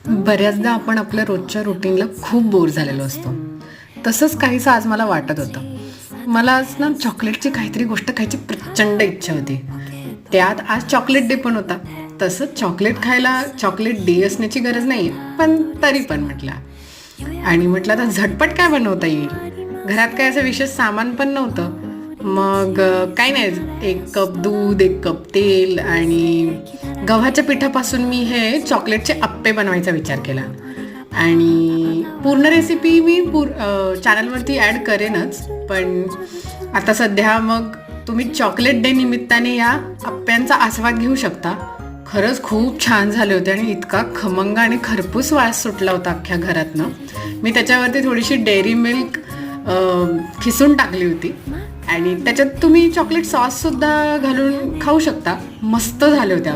बऱ्याचदा आपण आपल्या रोजच्या रुटीनला खूप बोर झालेलो असतो. तसंच काहीसं आज मला वाटत होतं. मला आज ना चॉकलेटची काहीतरी गोष्ट खायची प्रचंड इच्छा होती. त्यात आज चॉकलेट डे पण होता. तसंच चॉकलेट खायला चॉकलेट डे असण्याची गरज नाही, पण तरी पण म्हटलं आणि म्हटलं आता झटपट काय बनवता येईल. घरात काय असं विशेष सामान पण नव्हतं. मग काही नाही, 1 कप दूध, 1 कप तेल आणि गव्हाच्या पिठापासून मी हे चॉकलेटचे अप्पे बनवायचा विचार केला. आणि पूर्ण रेसिपी मी चॅनलवरती ॲड करेनच, पण आता सध्या मग तुम्ही चॉकलेट डे निमित्ताने या अप्प्यांचा आस्वाद घेऊ शकता. खरंच खूप छान झाले होते आणि इतका खमंग आणि खरपूस वास सुटला होता अख्ख्या घरातनं. मी त्याच्यावरती थोडीशी डेअरी मिल्क खिसून टाकली होती आणि त्याच्यात तुम्ही चॉकलेट सॉससुद्धा घालून खाऊ शकता. मस्त झाले होते